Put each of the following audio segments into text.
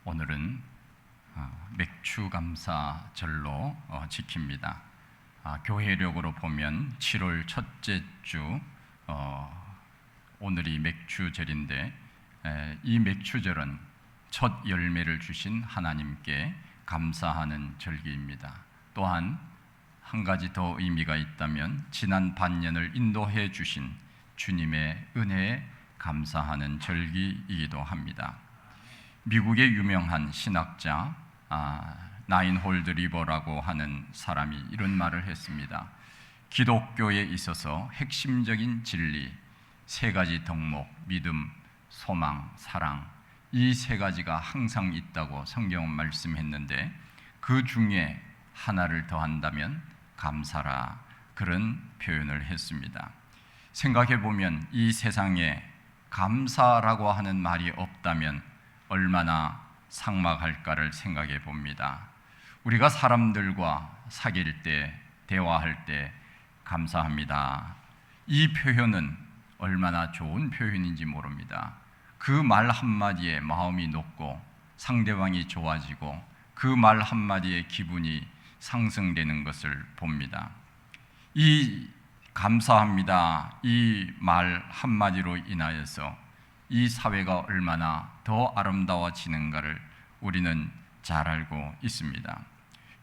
오늘은 맥추감사절로 지킵니다. 교회력으로 보면 7월 첫째 주 오늘이 맥추절인데, 이 맥추절은 첫 열매를 주신 하나님께 감사하는 절기입니다. 또한 한 가지 더 의미가 있다면 지난 반년을 인도해 주신 주님의 은혜에 감사하는 절기이기도 합니다. 미국의 유명한 신학자 나인홀드 리버라고 하는 사람이 이런 말을 했습니다. 기독교에 있어서 핵심적인 진리 세 가지 덕목, 믿음, 소망, 사랑, 이 세 가지가 항상 있다고 성경은 말씀했는데, 그 중에 하나를 더한다면 감사라, 그런 표현을 했습니다. 생각해 보면 이 세상에 감사라고 하는 말이 없다면 얼마나 삭막할까를 생각해 봅니다. 우리가 사람들과 사귈 때, 대화할 때 감사합니다, 이 표현은 얼마나 좋은 표현인지 모릅니다. 그 말 한마디에 마음이 녹고 상대방이 좋아지고 그 말 한마디에 기분이 상승되는 것을 봅니다. 이 감사합니다, 이 말 한마디로 인하여서 이 사회가 얼마나 더 아름다워지는가를 우리는 잘 알고 있습니다.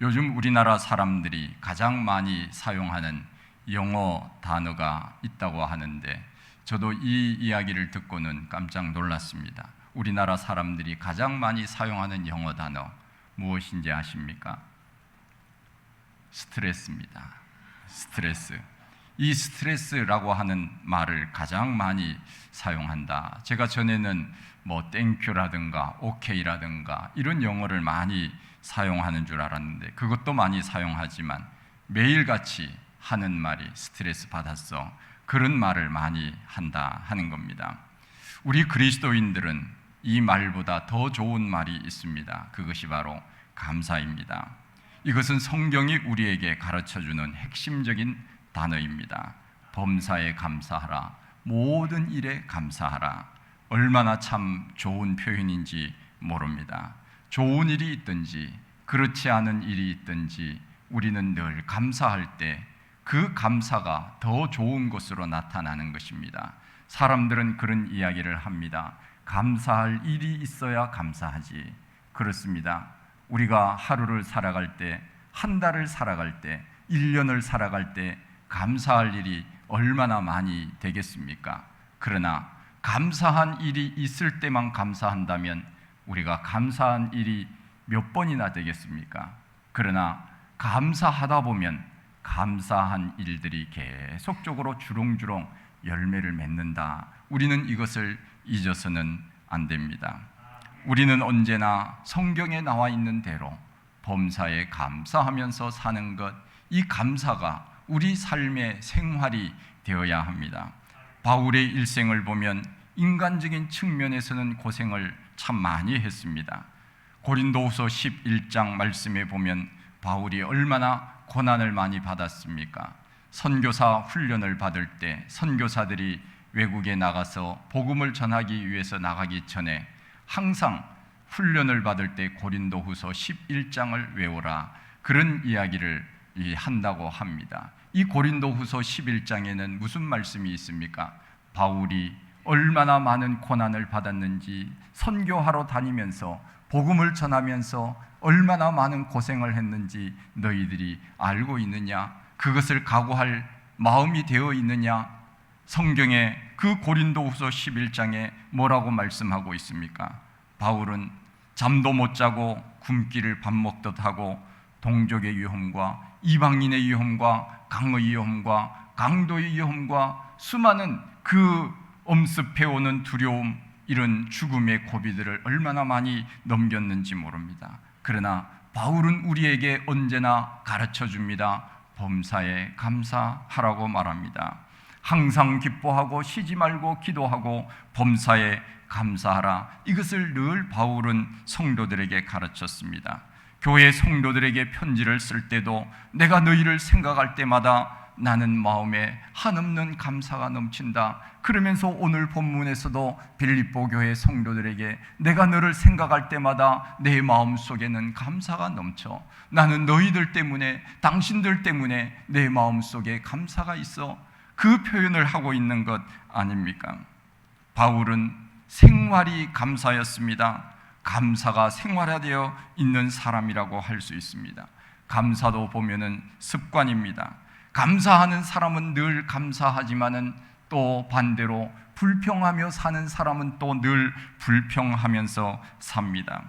요즘 우리나라 사람들이 가장 많이 사용하는 영어 단어가 있다고 하는데, 저도 이 이야기를 듣고는 깜짝 놀랐습니다. 우리나라 사람들이 가장 많이 사용하는 영어 단어 무엇인지 아십니까? 스트레스입니다. 스트레스. 이 스트레스라고 하는 말을 가장 많이 사용한다. 제가 전에는 땡큐라든가 오케이라든가 이런 영어를 많이 사용하는 줄 알았는데, 그것도 많이 사용하지만 매일같이 하는 말이 스트레스 받았어, 그런 말을 많이 한다 하는 겁니다. 우리 그리스도인들은 이 말보다 더 좋은 말이 있습니다. 그것이 바로 감사입니다. 이것은 성경이 우리에게 가르쳐주는 핵심적인 단어입니다. 범사에 감사하라, 모든 일에 감사하라. 얼마나 참 좋은 표현인지 모릅니다. 좋은 일이 있든지 그렇지 않은 일이 있든지 우리는 늘 감사할 때 그 감사가 더 좋은 것으로 나타나는 것입니다. 사람들은 그런 이야기를 합니다. 감사할 일이 있어야 감사하지. 그렇습니다. 우리가 하루를 살아갈 때, 한 달을 살아갈 때, 1년을 살아갈 때 감사할 일이 얼마나 많이 되겠습니까? 그러나 감사한 일이 있을 때만 감사한다면 우리가 감사한 일이 몇 번이나 되겠습니까? 그러나 감사하다 보면 감사한 일들이 계속적으로 주렁주렁 열매를 맺는다. 우리는 이것을 잊어서는 안 됩니다. 우리는 언제나 성경에 나와 있는 대로 범사에 감사하면서 사는 것, 이 감사가 우리 삶의 생활이 되어야 합니다. 바울의 일생을 보면 인간적인 측면에서는 고생을 참 많이 했습니다. 고린도후서 11장 말씀에 보면 바울이 얼마나 고난을 많이 받았습니까? 선교사 훈련을 받을 때 선교사들이 외국에 나가서 복음을 전하기 위해서 나가기 전에 항상 훈련을 받을 때 고린도후서 11장을 외우라, 그런 이야기를 한다고 합니다. 이 고린도후서 11장에는 무슨 말씀이 있습니까? 바울이 얼마나 많은 고난을 받았는지, 선교하러 다니면서 복음을 전하면서 얼마나 많은 고생을 했는지 너희들이 알고 있느냐? 그것을 각오할 마음이 되어 있느냐? 성경에 그 고린도후서 11장에 뭐라고 말씀하고 있습니까? 바울은 잠도 못 자고 굶기를 밥 먹듯 하고 동족의 위험과 이방인의 위험과 강의 위험과 강도의 위험과 수많은 그 엄습해오는 두려움, 이런 죽음의 고비들을 얼마나 많이 넘겼는지 모릅니다. 그러나 바울은 우리에게 언제나 가르쳐 줍니다. 범사에 감사하라고 말합니다. 항상 기뻐하고 쉬지 말고 기도하고 범사에 감사하라. 이것을 늘 바울은 성도들에게 가르쳤습니다. 교회 성도들에게 편지를 쓸 때도 내가 너희를 생각할 때마다 나는 마음에 한없는 감사가 넘친다. 그러면서 오늘 본문에서도 빌립보 교회 성도들에게 내가 너를 생각할 때마다 내 마음속에는 감사가 넘쳐. 나는 너희들 때문에, 당신들 때문에 내 마음속에 감사가 있어. 그 표현을 하고 있는 것 아닙니까? 바울은 생활이 감사였습니다. 감사가 생활화되어 있는 사람이라고 할 수 있습니다. 감사도 보면은 습관입니다. 감사하는 사람은 늘 감사하지만은 또 반대로 불평하며 사는 사람은 또 늘 불평하면서 삽니다.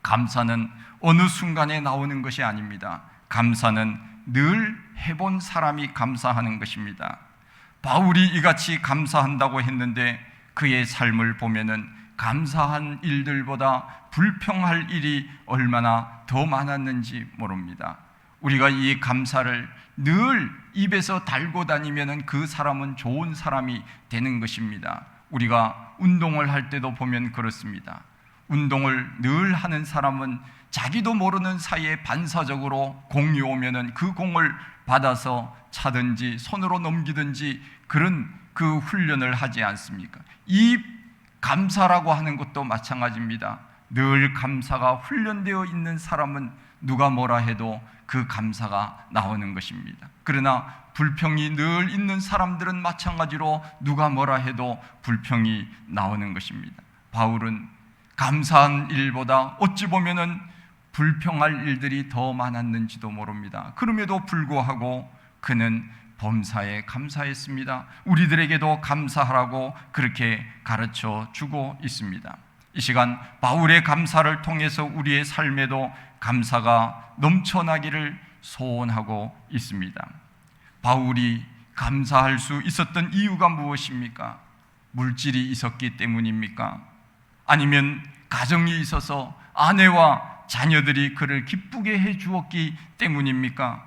감사는 어느 순간에 나오는 것이 아닙니다. 감사는 늘 해본 사람이 감사하는 것입니다. 바울이 이같이 감사한다고 했는데 그의 삶을 보면은 감사한 일들보다 불평할 일이 얼마나 더 많았는지 모릅니다. 우리가 이 감사를 늘 입에서 달고 다니면은 그 사람은 좋은 사람이 되는 것입니다. 우리가 운동을 할 때도 보면 그렇습니다. 운동을 늘 하는 사람은 자기도 모르는 사이에 반사적으로 공이 오면은 그 공을 받아서 차든지 손으로 넘기든지 그런 그 훈련을 하지 않습니까? 이 감사라고 하는 것도 마찬가지입니다. 늘 감사가 훈련되어 있는 사람은 누가 뭐라 해도 그 감사가 나오는 것입니다. 그러나 불평이 늘 있는 사람들은 마찬가지로 누가 뭐라 해도 불평이 나오는 것입니다. 바울은 감사한 일보다 어찌 보면은 불평할 일들이 더 많았는지도 모릅니다. 그럼에도 불구하고 그는 범사에 감사했습니다. 우리들에게도 감사하라고 그렇게 가르쳐 주고 있습니다. 이 시간 바울의 감사를 통해서 우리의 삶에도 감사가 넘쳐나기를 소원하고 있습니다. 바울이 감사할 수 있었던 이유가 무엇입니까? 물질이 있었기 때문입니까? 아니면 가정이 있어서 아내와 자녀들이 그를 기쁘게 해 주었기 때문입니까?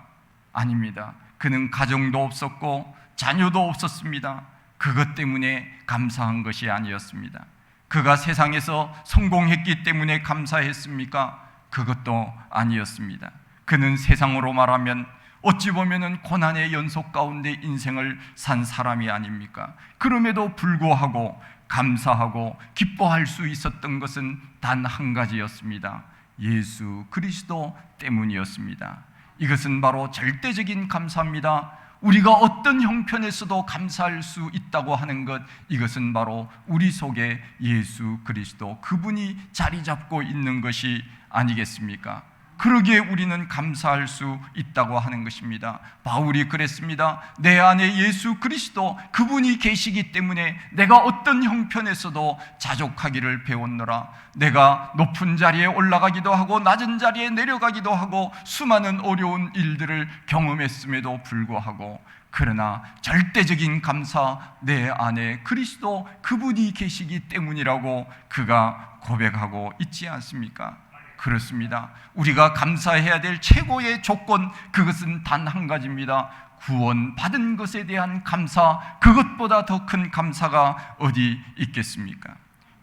아닙니다. 그는 가정도 없었고 자녀도 없었습니다. 그것 때문에 감사한 것이 아니었습니다. 그가 세상에서 성공했기 때문에 감사했습니까? 그것도 아니었습니다. 그는 세상으로 말하면 어찌 보면은 고난의 연속 가운데 인생을 산 사람이 아닙니까? 그럼에도 불구하고 감사하고 기뻐할 수 있었던 것은 단 한 가지였습니다. 예수 그리스도 때문이었습니다. 이것은 바로 절대적인 감사입니다. 우리가 어떤 형편에서도 감사할 수 있다고 하는 것, 이것은 바로 우리 속에 예수 그리스도 그분이 자리 잡고 있는 것이 아니겠습니까? 그러기에 우리는 감사할 수 있다고 하는 것입니다. 바울이 그랬습니다. 내 안에 예수 그리스도 그분이 계시기 때문에 내가 어떤 형편에서도 자족하기를 배웠노라. 내가 높은 자리에 올라가기도 하고 낮은 자리에 내려가기도 하고 수많은 어려운 일들을 경험했음에도 불구하고 그러나 절대적인 감사, 내 안에 그리스도 그분이 계시기 때문이라고 그가 고백하고 있지 않습니까? 그렇습니다. 우리가 감사해야 될 최고의 조건, 그것은 단 한 가지입니다. 구원받은 것에 대한 감사, 그것보다 더 큰 감사가 어디 있겠습니까?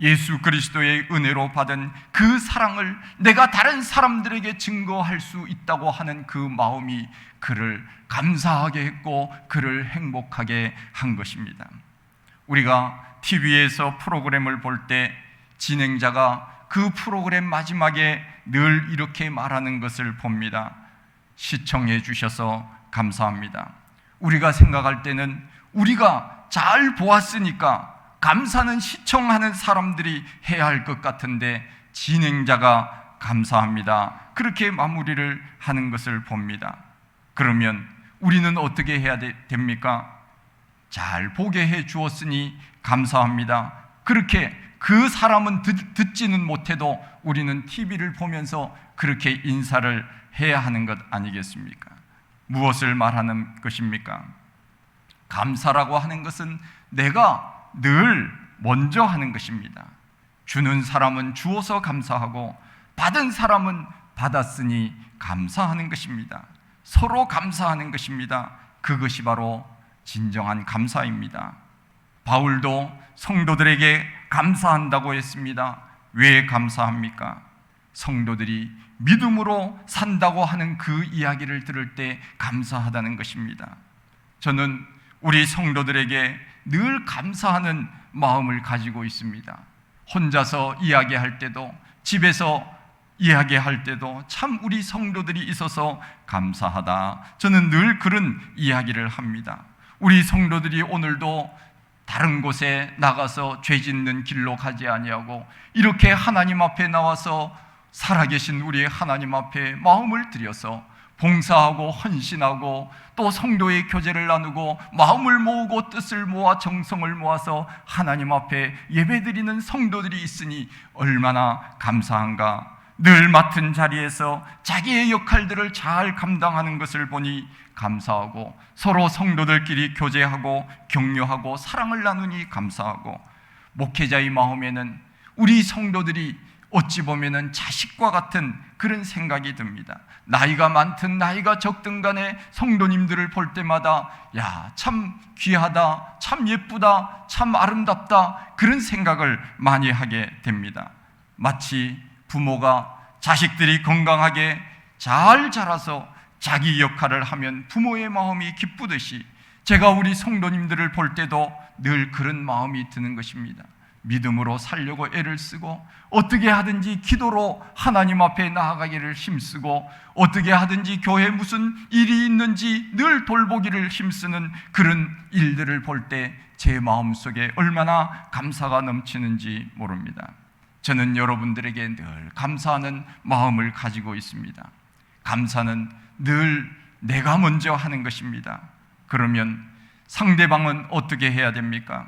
예수 그리스도의 은혜로 받은 그 사랑을 내가 다른 사람들에게 증거할 수 있다고 하는 그 마음이 그를 감사하게 했고 그를 행복하게 한 것입니다. 우리가 TV에서 프로그램을 볼 때 진행자가 그 프로그램 마지막에 늘 이렇게 말하는 것을 봅니다. 시청해 주셔서 감사합니다. 우리가 생각할 때는 우리가 잘 보았으니까 감사는 시청하는 사람들이 해야 할 것 같은데 진행자가 감사합니다, 그렇게 마무리를 하는 것을 봅니다. 그러면 우리는 어떻게 해야 됩니까? 잘 보게 해 주었으니 감사합니다. 그렇게 그 사람은 듣지는 못해도 우리는 TV를 보면서 그렇게 인사를 해야 하는 것 아니겠습니까? 무엇을 말하는 것입니까? 감사라고 하는 것은 내가 늘 먼저 하는 것입니다. 주는 사람은 주어서 감사하고 받은 사람은 받았으니 감사하는 것입니다. 서로 감사하는 것입니다. 그것이 바로 진정한 감사입니다. 바울도 성도들에게 감사한다고 했습니다. 왜 감사합니까? 성도들이 믿음으로 산다고 하는 그 이야기를 들을 때 감사하다는 것입니다. 저는 우리 성도들에게 늘 감사하는 마음을 가지고 있습니다. 혼자서 이야기할 때도, 집에서 이야기할 때도 참 우리 성도들이 있어서 감사하다, 저는 늘 그런 이야기를 합니다. 우리 성도들이 오늘도 다른 곳에 나가서 죄 짓는 길로 가지 아니하고 이렇게 하나님 앞에 나와서 살아계신 우리 하나님 앞에 마음을 들여서 봉사하고 헌신하고 또 성도의 교제를 나누고 마음을 모으고 뜻을 모아 정성을 모아서 하나님 앞에 예배드리는 성도들이 있으니 얼마나 감사한가. 늘 맡은 자리에서 자기의 역할들을 잘 감당하는 것을 보니 감사하고, 서로 성도들끼리 교제하고 격려하고 사랑을 나누니 감사하고, 목회자의 마음에는 우리 성도들이 어찌 보면은 자식과 같은 그런 생각이 듭니다. 나이가 많든 나이가 적든 간에 성도님들을 볼 때마다 야, 참 귀하다, 참 예쁘다, 참 아름답다, 그런 생각을 많이 하게 됩니다. 마치 부모가 자식들이 건강하게 잘 자라서 자기 역할을 하면 부모의 마음이 기쁘듯이 제가 우리 성도님들을 볼 때도 늘 그런 마음이 드는 것입니다. 믿음으로 살려고 애를 쓰고 어떻게 하든지 기도로 하나님 앞에 나아가기를 힘쓰고 어떻게 하든지 교회에 무슨 일이 있는지 늘 돌보기를 힘쓰는 그런 일들을 볼 때 제 마음속에 얼마나 감사가 넘치는지 모릅니다. 저는 여러분들에게 늘 감사하는 마음을 가지고 있습니다. 감사는 늘 내가 먼저 하는 것입니다. 그러면 상대방은 어떻게 해야 됩니까?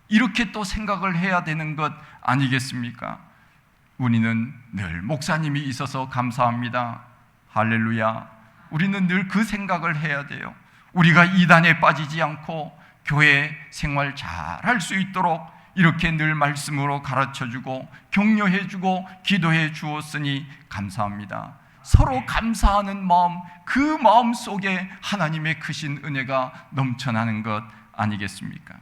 이렇게 또 생각을 해야 되는 것 아니겠습니까? 우리는 늘 목사님이 있어서 감사합니다. 할렐루야. 우리는 늘 그 생각을 해야 돼요. 우리가 이단에 빠지지 않고 교회 생활 잘 할 수 있도록 이렇게 늘 말씀으로 가르쳐주고 격려해주고 기도해 주었으니 감사합니다. 서로 감사하는 마음, 그 마음 속에 하나님의 크신 은혜가 넘쳐나는 것 아니겠습니까?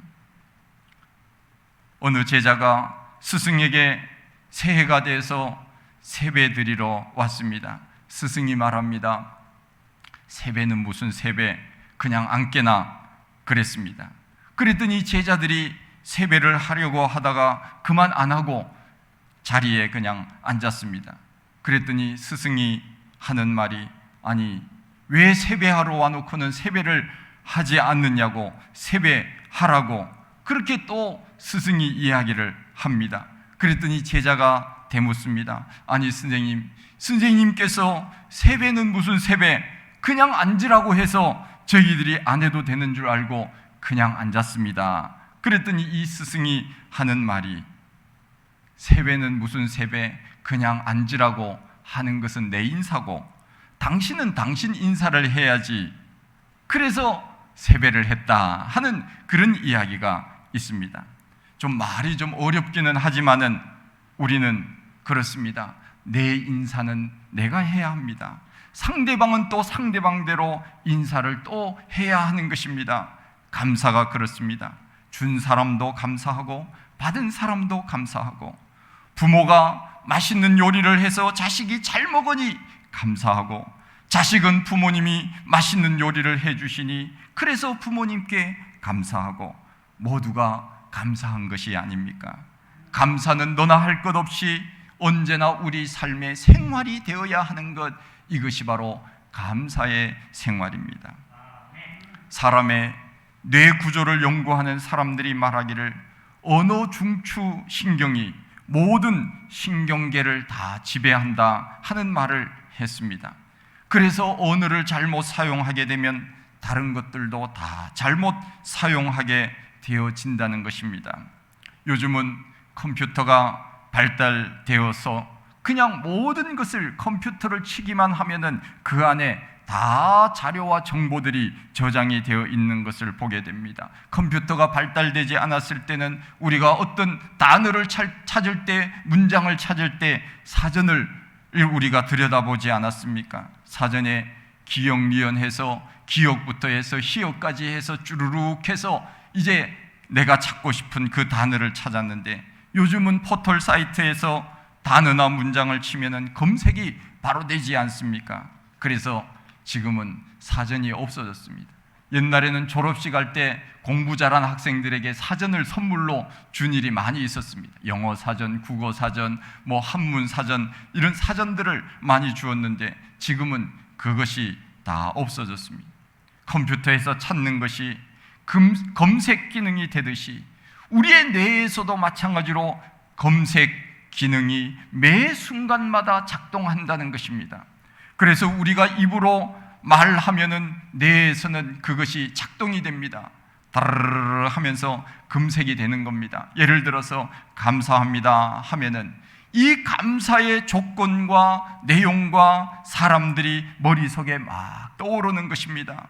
어느 제자가 스승에게 새해가 돼서 세배 드리러 왔습니다. 스승이 말합니다. 세배는 무슨 세배, 그냥 앉게나 그랬습니다. 그랬더니 제자들이 세배를 하려고 하다가 그만 안 하고 자리에 그냥 앉았습니다. 그랬더니 스승이 하는 말이, 아니 왜 세배하러 와놓고는 세배를 하지 않느냐고, 세배하라고 그렇게 또 스승이 이야기를 합니다. 그랬더니 제자가 대묻습니다. 아니 선생님께서 세배는 무슨 세배, 그냥 앉으라고 해서 저희들이 안 해도 되는 줄 알고 그냥 앉았습니다. 그랬더니 이 스승이 하는 말이, 세배는 무슨 세배, 그냥 앉으라고 하는 것은 내 인사고 당신은 당신 인사를 해야지, 그래서 세배를 했다 하는 그런 이야기가 있습니다. 좀 말이 좀 어렵기는 하지만은 우리는 그렇습니다. 내 인사는 내가 해야 합니다. 상대방은 또 상대방대로 인사를 또 해야 하는 것입니다. 감사가 그렇습니다. 준 사람도 감사하고 받은 사람도 감사하고, 부모가 맛있는 요리를 해서 자식이 잘 먹으니 감사하고, 자식은 부모님이 맛있는 요리를 해주시니 그래서 부모님께 감사하고, 모두가 감사한 것이 아닙니까? 감사는 너나 할 것 없이 언제나 우리 삶의 생활이 되어야 하는 것, 이것이 바로 감사의 생활입니다. 사람의 뇌 구조를 연구하는 사람들이 말하기를 언어 중추 신경이 모든 신경계를 다 지배한다 하는 말을 했습니다. 그래서 언어를 잘못 사용하게 되면 다른 것들도 다 잘못 사용하게 되어진다는 것입니다. 요즘은 컴퓨터가 발달되어서 그냥 모든 것을 컴퓨터를 치기만 하면은 그 안에 다 자료와 정보들이 저장이 되어 있는 것을 보게 됩니다. 컴퓨터가 발달되지 않았을 때는 우리가 어떤 단어를 찾을 때, 문장을 찾을 때 사전을 우리가 들여다보지 않았습니까? 사전에 기역, 니은해서 기역부터 해서 희역까지 해서 쭈루룩 해서 이제 내가 찾고 싶은 그 단어를 찾았는데, 요즘은 포털 사이트에서 단어나 문장을 치면은 검색이 바로 되지 않습니까? 그래서 지금은 사전이 없어졌습니다. 옛날에는 졸업식 할 때 공부 잘한 학생들에게 사전을 선물로 준 일이 많이 있었습니다. 영어 사전, 국어 사전, 한문 사전, 이런 사전들을 많이 주었는데 지금은 그것이 다 없어졌습니다. 컴퓨터에서 찾는 것이 검색 기능이 되듯이 우리의 뇌에서도 마찬가지로 검색 기능이 매 순간마다 작동한다는 것입니다. 그래서 우리가 입으로 말하면은 뇌에서는 그것이 작동이 됩니다. 다르르 하면서 검색이 되는 겁니다. 예를 들어서 감사합니다 하면은 이 감사의 조건과 내용과 사람들이 머릿속에 막 떠오르는 것입니다.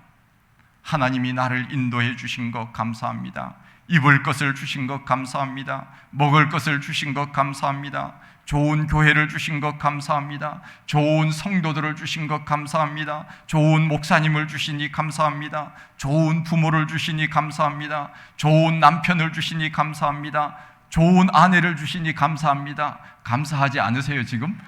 하나님이 나를 인도해 주신 것 감사합니다. 입을 것을 주신 것 감사합니다. 먹을 것을 주신 것 감사합니다. 좋은 교회를 주신 것 감사합니다. 좋은 성도들을 주신 것 감사합니다. 좋은 목사님을 주시니 감사합니다. 좋은 부모를 주시니 감사합니다. 좋은 남편을 주시니 감사합니다. 좋은 아내를 주시니 감사합니다. 감사하지 않으세요 지금?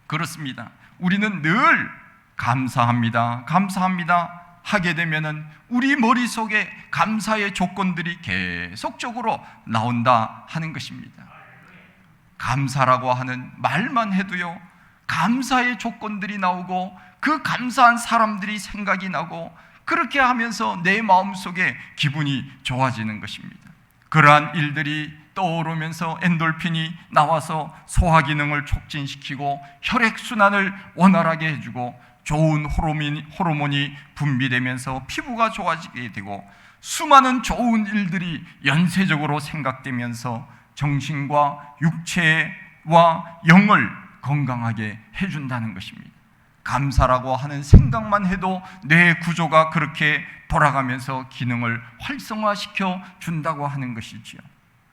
그렇습니다. 우리는 늘 감사합니다, 감사합니다 하게 되면은 우리 머릿속에 감사의 조건들이 계속적으로 나온다 하는 것입니다. 감사라고 하는 말만 해도요, 감사의 조건들이 나오고 그 감사한 사람들이 생각이 나고 그렇게 하면서 내 마음속에 기분이 좋아지는 것입니다. 그러한 일들이 떠오르면서 엔돌핀이 나와서 소화기능을 촉진시키고 혈액순환을 원활하게 해주고 좋은 호르몬이 분비되면서 피부가 좋아지게 되고 수많은 좋은 일들이 연쇄적으로 생각되면서 정신과 육체와 영을 건강하게 해준다는 것입니다. 감사라고 하는 생각만 해도 뇌 구조가 그렇게 돌아가면서 기능을 활성화시켜 준다고 하는 것이지요.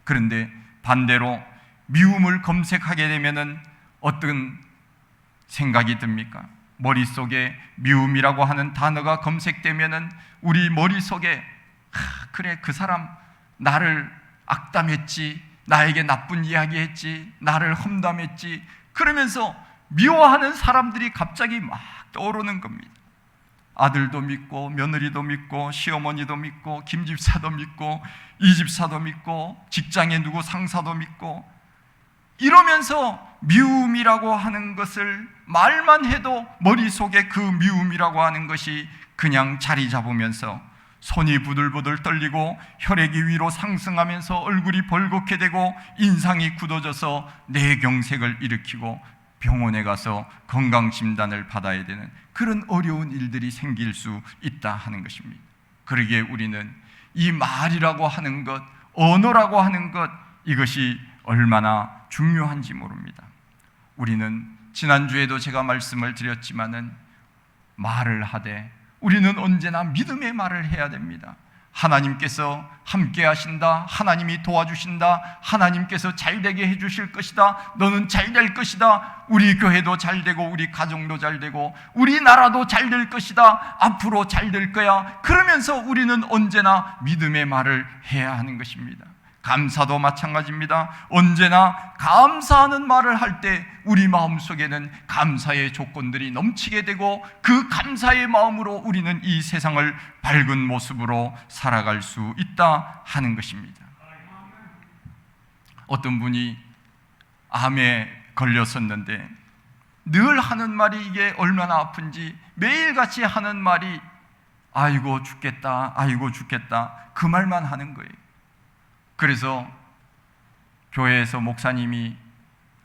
그런데 반대로 미움을 검색하게 되면은 어떤 생각이 듭니까? 머릿속에 미움이라고 하는 단어가 검색되면은 우리 머릿속에 그래 그 사람 나를 악담했지, 나에게 나쁜 이야기 했지, 나를 험담했지, 그러면서 미워하는 사람들이 갑자기 막 떠오르는 겁니다. 아들도 믿고 며느리도 믿고 시어머니도 믿고 김집사도 믿고 이집사도 믿고 직장에 누구 상사도 믿고 이러면서 미움이라고 하는 것을 말만 해도 머릿속에 그 미움이라고 하는 것이 그냥 자리 잡으면서 손이 부들부들 떨리고 혈액이 위로 상승하면서 얼굴이 벌겋게 되고 인상이 굳어져서 뇌경색을 일으키고 병원에 가서 건강진단을 받아야 되는 그런 어려운 일들이 생길 수 있다 하는 것입니다. 그러기에 우리는 이 말이라고 하는 것, 언어라고 하는 것, 이것이 얼마나 중요한지 모릅니다. 우리는 지난주에도 제가 말씀을 드렸지만은 말을 하되 우리는 언제나 믿음의 말을 해야 됩니다. 하나님께서 함께 하신다, 하나님이 도와주신다, 하나님께서 잘되게 해주실 것이다, 너는 잘될 것이다, 우리 교회도 잘되고 우리 가정도 잘되고 우리 나라도 잘될 것이다, 앞으로 잘될 거야. 그러면서 우리는 언제나 믿음의 말을 해야 하는 것입니다. 감사도 마찬가지입니다. 언제나 감사하는 말을 할 때 우리 마음속에는 감사의 조건들이 넘치게 되고 그 감사의 마음으로 우리는 이 세상을 밝은 모습으로 살아갈 수 있다 하는 것입니다. 어떤 분이 암에 걸렸었는데 늘 하는 말이 이게 얼마나 아픈지 매일같이 하는 말이 아이고 죽겠다, 아이고 죽겠다, 그 말만 하는 거예요. 그래서 교회에서 목사님이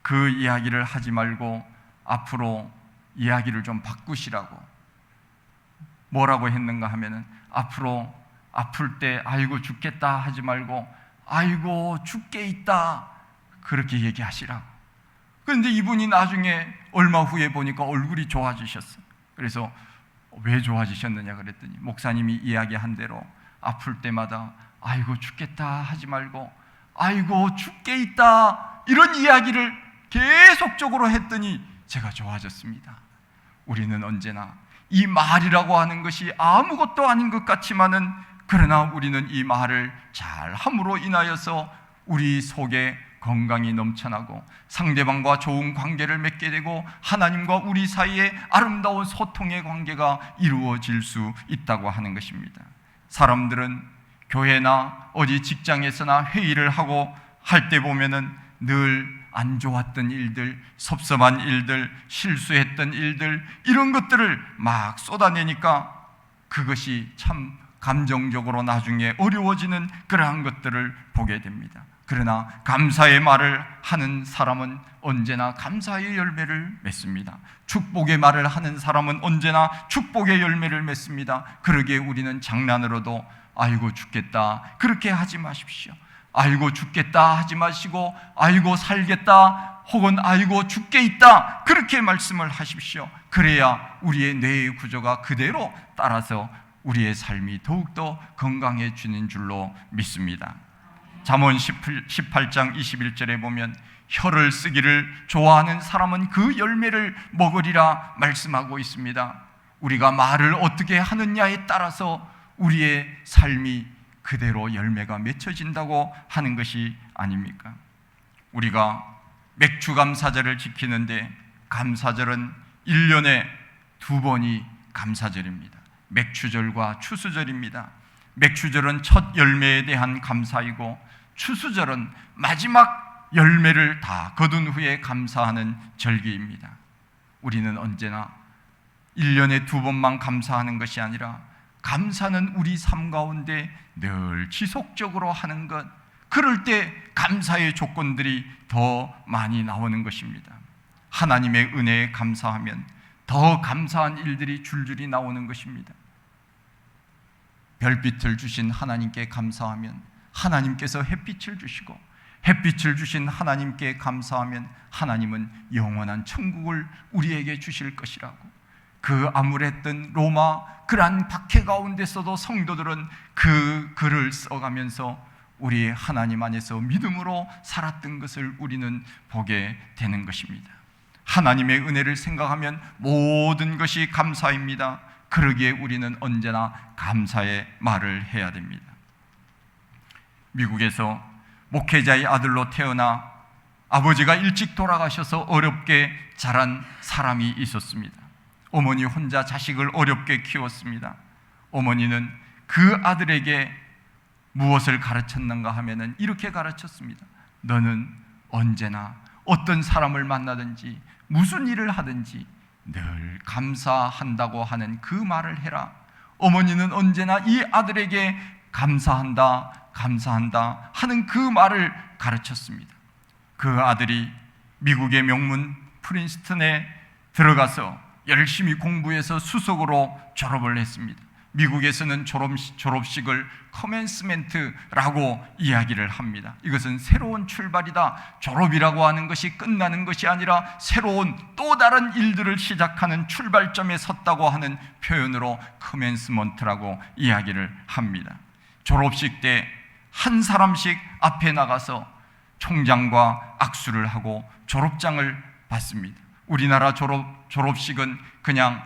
그 이야기를 하지 말고 앞으로 이야기를 좀 바꾸시라고, 뭐라고 했는가 하면은 앞으로 아플 때 아이고 죽겠다 하지 말고 아이고 죽게 있다 그렇게 얘기하시라고. 그런데 이분이 나중에 얼마 후에 보니까 얼굴이 좋아지셨어요. 그래서 왜 좋아지셨느냐 그랬더니 목사님이 이야기한 대로 아플 때마다 아이고 죽겠다 하지 말고 아이고 죽게 있다 이런 이야기를 계속적으로 했더니 제가 좋아졌습니다. 우리는 언제나 이 말이라고 하는 것이 아무것도 아닌 것 같지만은 그러나 우리는 이 말을 잘 함으로 인하여서 우리 속에 건강이 넘쳐나고 상대방과 좋은 관계를 맺게 되고 하나님과 우리 사이에 아름다운 소통의 관계가 이루어질 수 있다고 하는 것입니다. 사람들은 교회나 어디 직장에서나 회의를 하고 할 때 보면은 늘 안 좋았던 일들, 섭섭한 일들, 실수했던 일들, 이런 것들을 막 쏟아내니까 그것이 참 감정적으로 나중에 어려워지는 그러한 것들을 보게 됩니다. 그러나 감사의 말을 하는 사람은 언제나 감사의 열매를 맺습니다. 축복의 말을 하는 사람은 언제나 축복의 열매를 맺습니다. 그러기에 우리는 장난으로도 아이고 죽겠다 그렇게 하지 마십시오. 아이고 죽겠다 하지 마시고 아이고 살겠다 혹은 아이고 죽게 있다 그렇게 말씀을 하십시오. 그래야 우리의 뇌의 구조가 그대로 따라서 우리의 삶이 더욱더 건강해지는 줄로 믿습니다. 잠언 18장 21절에 보면 혀를 쓰기를 좋아하는 사람은 그 열매를 먹으리라 말씀하고 있습니다. 우리가 말을 어떻게 하느냐에 따라서 우리의 삶이 그대로 열매가 맺혀진다고 하는 것이 아닙니까? 우리가 맥주감사절을 지키는데 감사절은 1년에 2번이 감사절입니다. 맥추절과 추수절입니다. 맥추절은 첫 열매에 대한 감사이고 추수절은 마지막 열매를 다 거둔 후에 감사하는 절기입니다. 우리는 언제나 1년에 2번만 감사하는 것이 아니라 감사는 우리 삶 가운데 늘 지속적으로 하는 것, 그럴 때 감사의 조건들이 더 많이 나오는 것입니다. 하나님의 은혜에 감사하면 더 감사한 일들이 줄줄이 나오는 것입니다. 별빛을 주신 하나님께 감사하면 하나님께서 햇빛을 주시고, 햇빛을 주신 하나님께 감사하면 하나님은 영원한 천국을 우리에게 주실 것이라고. 그 암울했던 로마 그러한 박해 가운데서도 성도들은 그 글을 써가면서 우리 하나님 안에서 믿음으로 살았던 것을 우리는 보게 되는 것입니다. 하나님의 은혜를 생각하면 모든 것이 감사입니다. 그러기에 우리는 언제나 감사의 말을 해야 됩니다. 미국에서 목회자의 아들로 태어나 아버지가 일찍 돌아가셔서 어렵게 자란 사람이 있었습니다. 어머니 혼자 자식을 어렵게 키웠습니다. 어머니는 그 아들에게 무엇을 가르쳤는가 하면은 이렇게 가르쳤습니다. 너는 언제나 어떤 사람을 만나든지 무슨 일을 하든지 늘 감사한다고 하는 그 말을 해라. 어머니는 언제나 이 아들에게 감사한다, 감사한다 하는 그 말을 가르쳤습니다. 그 아들이 미국의 명문 프린스턴에 들어가서 열심히 공부해서 수석으로 졸업을 했습니다. 미국에서는 졸업식을 커맨스멘트라고 이야기를 합니다. 이것은 새로운 출발이다. 졸업이라고 하는 것이 끝나는 것이 아니라 새로운 또 다른 일들을 시작하는 출발점에 섰다고 하는 표현으로 커맨스먼트라고 이야기를 합니다. 졸업식 때 한 사람씩 앞에 나가서 총장과 악수를 하고 졸업장을 받습니다. 우리나라 졸업식은 그냥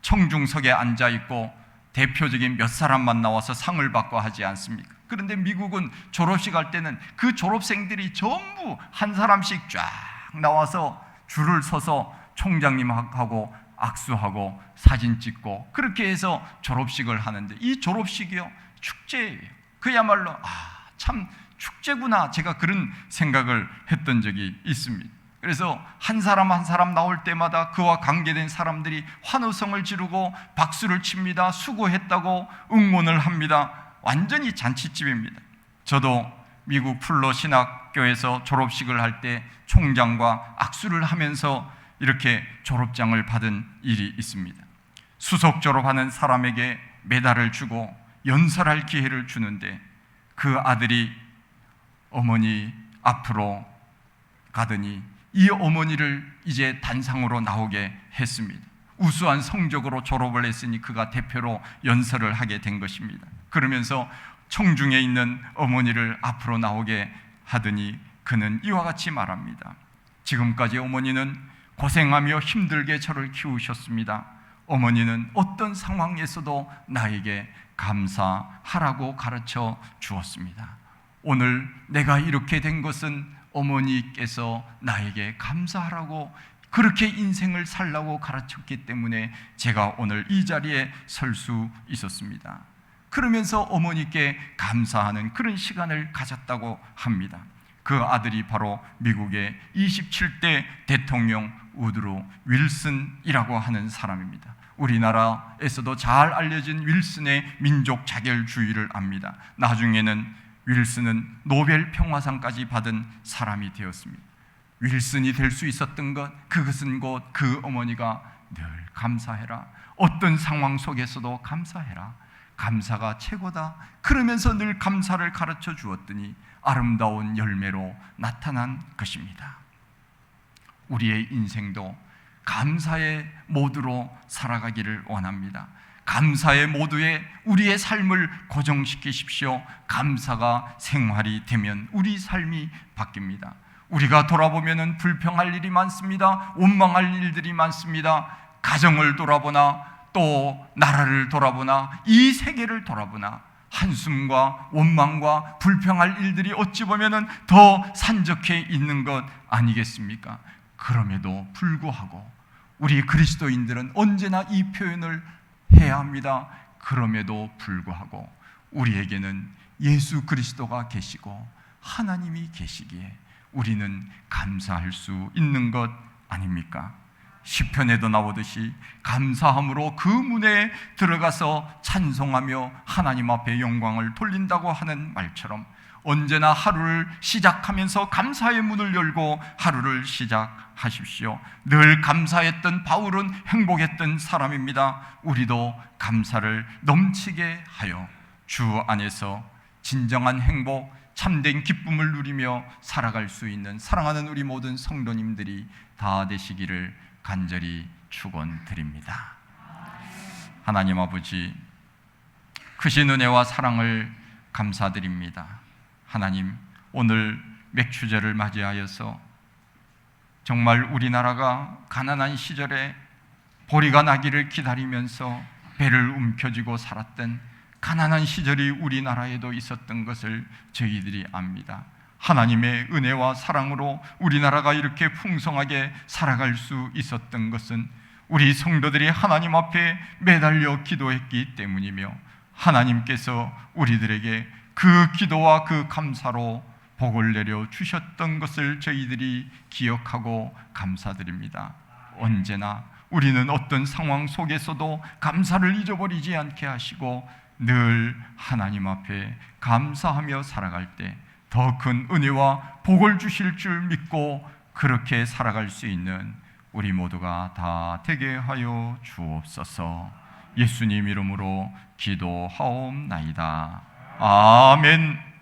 청중석에 앉아 있고 대표적인 몇 사람만 나와서 상을 받고 하지 않습니까? 그런데 미국은 졸업식 할 때는 그 졸업생들이 전부 한 사람씩 쫙 나와서 줄을 서서 총장님하고 악수하고 사진 찍고 그렇게 해서 졸업식을 하는데, 이 졸업식이요 축제예요. 그야말로 참 축제구나, 제가 그런 생각을 했던 적이 있습니다. 그래서 한 사람 한 사람 나올 때마다 그와 관계된 사람들이 환호성을 지르고 박수를 칩니다. 수고했다고 응원을 합니다. 완전히 잔치집입니다. 저도 미국 풀러 신학교에서 졸업식을 할 때 총장과 악수를 하면서 이렇게 졸업장을 받은 일이 있습니다. 수석 졸업하는 사람에게 메달을 주고 연설할 기회를 주는데 그 아들이 어머니 앞으로 가더니 이 어머니를 이제 단상으로 나오게 했습니다. 우수한 성적으로 졸업을 했으니 그가 대표로 연설을 하게 된 것입니다. 그러면서 청중에 있는 어머니를 앞으로 나오게 하더니 그는 이와 같이 말합니다. 지금까지 어머니는 고생하며 힘들게 저를 키우셨습니다. 어머니는 어떤 상황에서도 나에게 감사하라고 가르쳐 주었습니다. 오늘 내가 이렇게 된 것은 어머니께서 나에게 감사하라고 그렇게 인생을 살라고 가르쳤기 때문에 제가 오늘 이 자리에 설 수 있었습니다. 그러면서 어머니께 감사하는 그런 시간을 가졌다고 합니다. 그 아들이 바로 미국의 27대 대통령 우드로 윌슨이라고 하는 사람입니다. 우리나라에서도 잘 알려진 윌슨의 민족 자결주의를 압니다. 나중에는 윌슨은 노벨 평화상까지 받은 사람이 되었습니다. 윌슨이 될 수 있었던 것, 그것은 곧 그 어머니가 늘 감사해라, 어떤 상황 속에서도 감사해라, 감사가 최고다, 그러면서 늘 감사를 가르쳐 주었더니 아름다운 열매로 나타난 것입니다. 우리의 인생도 감사의 모두로 살아가기를 원합니다. 감사의 모두에 우리의 삶을 고정시키십시오. 감사가 생활이 되면 우리 삶이 바뀝니다. 우리가 돌아보면 불평할 일이 많습니다. 원망할 일들이 많습니다. 가정을 돌아보나 또 나라를 돌아보나 이 세계를 돌아보나 한숨과 원망과 불평할 일들이 어찌 보면 더 산적해 있는 것 아니겠습니까? 그럼에도 불구하고 우리 그리스도인들은 언제나 이 표현을 해야 합니다. 그럼에도 불구하고 우리에게는 예수 그리스도가 계시고 하나님이 계시기에 우리는 감사할 수 있는 것 아닙니까? 시편에도 나오듯이 감사함으로 그 문에 들어가서 찬송하며 하나님 앞에 영광을 돌린다고 하는 말처럼 언제나 하루를 시작하면서 감사의 문을 열고 하루를 시작하십시오. 늘 감사했던 바울은 행복했던 사람입니다. 우리도 감사를 넘치게 하여 주 안에서 진정한 행복, 참된 기쁨을 누리며 살아갈 수 있는 사랑하는 우리 모든 성도님들이 다 되시기를 간절히 축원드립니다. 하나님 아버지, 크신 은혜와 사랑을 감사드립니다. 하나님, 오늘 맥추제를 맞이하여서 정말 우리나라가 가난한 시절에 보리가 나기를 기다리면서 배를 움켜쥐고 살았던 가난한 시절이 우리나라에도 있었던 것을 저희들이 압니다. 하나님의 은혜와 사랑으로 우리나라가 이렇게 풍성하게 살아갈 수 있었던 것은 우리 성도들이 하나님 앞에 매달려 기도했기 때문이며 하나님께서 우리들에게 그 기도와 그 감사로 복을 내려 주셨던 것을 저희들이 기억하고 감사드립니다. 언제나 우리는 어떤 상황 속에서도 감사를 잊어버리지 않게 하시고 늘 하나님 앞에 감사하며 살아갈 때 더 큰 은혜와 복을 주실 줄 믿고 그렇게 살아갈 수 있는 우리 모두가 다 되게 하여 주옵소서. 예수님 이름으로 기도하옵나이다. 아멘.